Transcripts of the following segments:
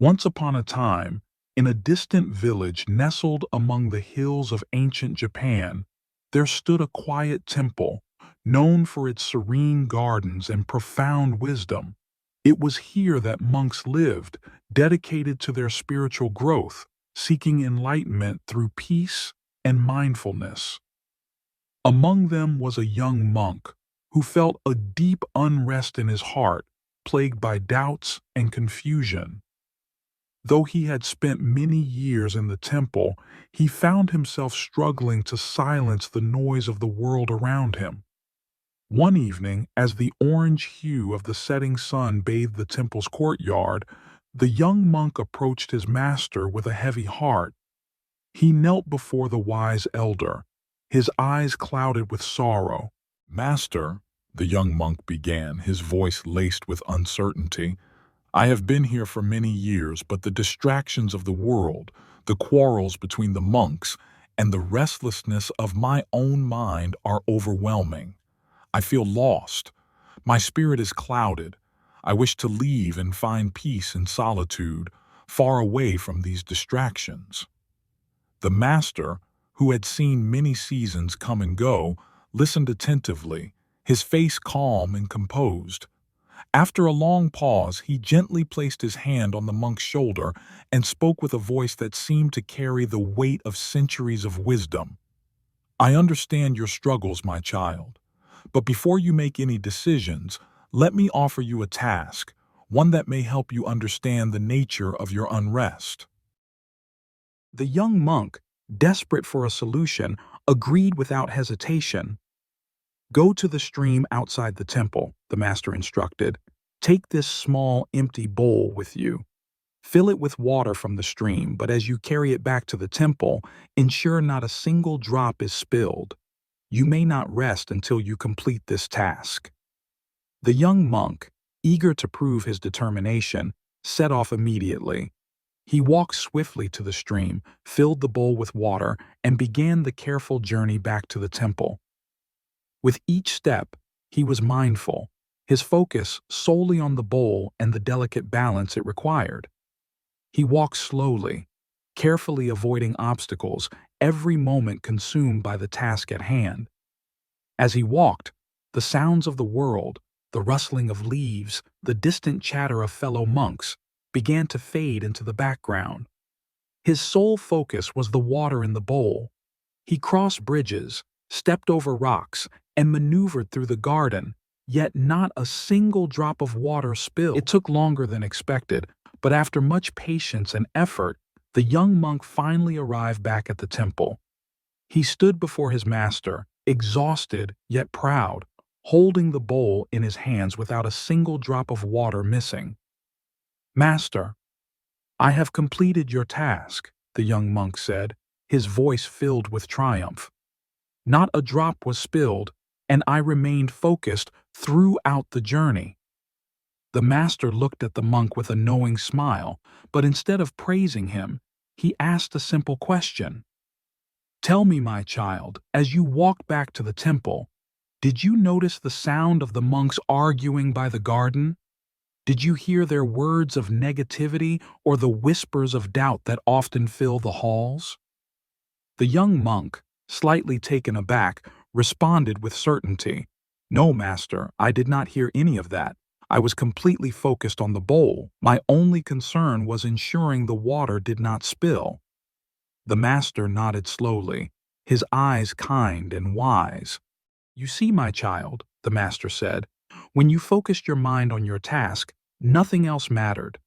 Once upon a time, in a distant village nestled among the hills of ancient Japan, there stood a quiet temple, known for its serene gardens and profound wisdom. It was here that monks lived, dedicated to their spiritual growth, seeking enlightenment through peace and mindfulness. Among them was a young monk who felt a deep unrest in his heart, plagued by doubts and confusion. Though he had spent many years in the temple, he found himself struggling to silence the noise of the world around him. One evening, as the orange hue of the setting sun bathed the temple's courtyard, the young monk approached his master with a heavy heart. He knelt before the wise elder, his eyes clouded with sorrow. "Master," the young monk began, his voice laced with uncertainty, "I have been here for many years, but the distractions of the world, the quarrels between the monks, and the restlessness of my own mind are overwhelming. I feel lost. My spirit is clouded. I wish to leave and find peace in solitude, far away from these distractions." The master, who had seen many seasons come and go, listened attentively, his face calm and composed. After a long pause, he gently placed his hand on the monk's shoulder and spoke with a voice that seemed to carry the weight of centuries of wisdom. "I understand your struggles, my child, but before you make any decisions, let me offer you a task, one that may help you understand the nature of your unrest." The young monk, desperate for a solution, agreed without hesitation. "Go to the stream outside the temple," the master instructed. "Take this small, empty bowl with you. Fill it with water from the stream, but as you carry it back to the temple, ensure not a single drop is spilled. You may not rest until you complete this task." The young monk, eager to prove his determination, set off immediately. He walked swiftly to the stream, filled the bowl with water, and began the careful journey back to the temple. With each step, he was mindful, his focus solely on the bowl and the delicate balance it required. He walked slowly, carefully avoiding obstacles, every moment consumed by the task at hand. As he walked, the sounds of the world, the rustling of leaves, the distant chatter of fellow monks, began to fade into the background. His sole focus was the water in the bowl. He crossed bridges, stepped over rocks, and maneuvered through the garden, yet not a single drop of water spilled. It took longer than expected, but after much patience and effort, the young monk finally arrived back at the temple. He stood before his master, exhausted yet proud, holding the bowl in his hands without a single drop of water missing. "Master, I have completed your task," the young monk said, his voice filled with triumph. "Not a drop was spilled, and I remained focused throughout the journey." The master looked at the monk with a knowing smile, but instead of praising him, he asked a simple question. "Tell me, my child, as you walked back to the temple, did you notice the sound of the monks arguing by the garden? Did you hear their words of negativity or the whispers of doubt that often fill the halls?" The young monk, slightly taken aback, responded with certainty. "No, master, I did not hear any of that. I was completely focused on the bowl. My only concern was ensuring the water did not spill." The master nodded slowly, his eyes kind and wise. "You see, my child," the master said, "when you focused your mind on your task, nothing else mattered.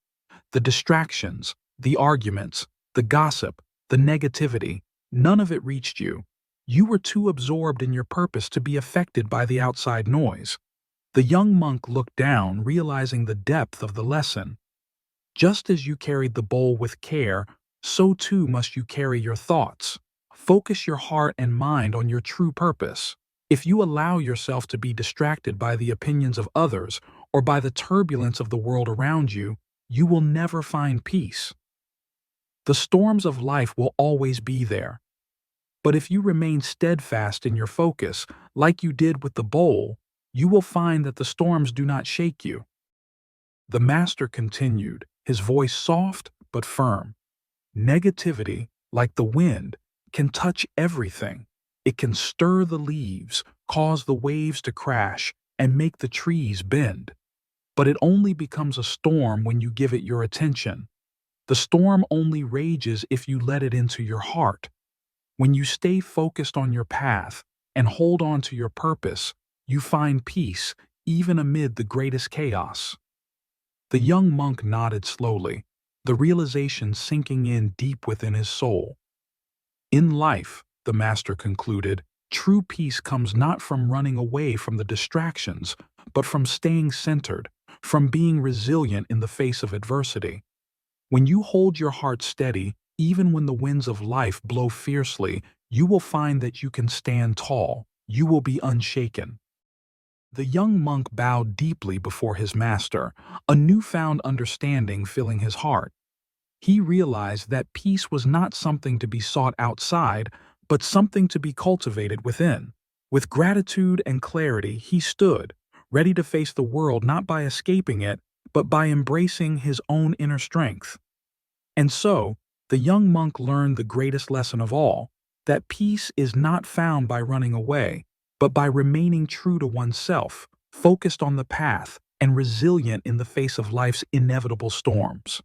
The distractions, the arguments, the gossip, the negativity, none of it reached you. You were too absorbed in your purpose to be affected by the outside noise." The young monk looked down, realizing the depth of the lesson. "Just as you carried the bowl with care, so too must you carry your thoughts. Focus your heart and mind on your true purpose. If you allow yourself to be distracted by the opinions of others or by the turbulence of the world around you, you will never find peace. The storms of life will always be there. But if you remain steadfast in your focus, like you did with the bowl, you will find that the storms do not shake you." The master continued, his voice soft but firm. Negativity, like the wind, can touch everything. It can stir the leaves, cause the waves to crash, and make the trees bend. But it only becomes a storm when you give it your attention. The storm only rages if you let it into your heart. When you stay focused on your path and hold on to your purpose, you find peace even amid the greatest chaos. The young monk nodded slowly, the realization sinking in deep within his soul. In life, the master concluded, true peace comes not from running away from the distractions, but from staying centered, from being resilient in the face of adversity. When you hold your heart steady, even when the winds of life blow fiercely, you will find that you can stand tall. You will be unshaken. The young monk bowed deeply before his master, a newfound understanding filling his heart. He realized that peace was not something to be sought outside, but something to be cultivated within. With gratitude and clarity, he stood, ready to face the world not by escaping it, but by embracing his own inner strength. And so, the young monk learned the greatest lesson of all, that peace is not found by running away, but by remaining true to oneself, focused on the path, and resilient in the face of life's inevitable storms.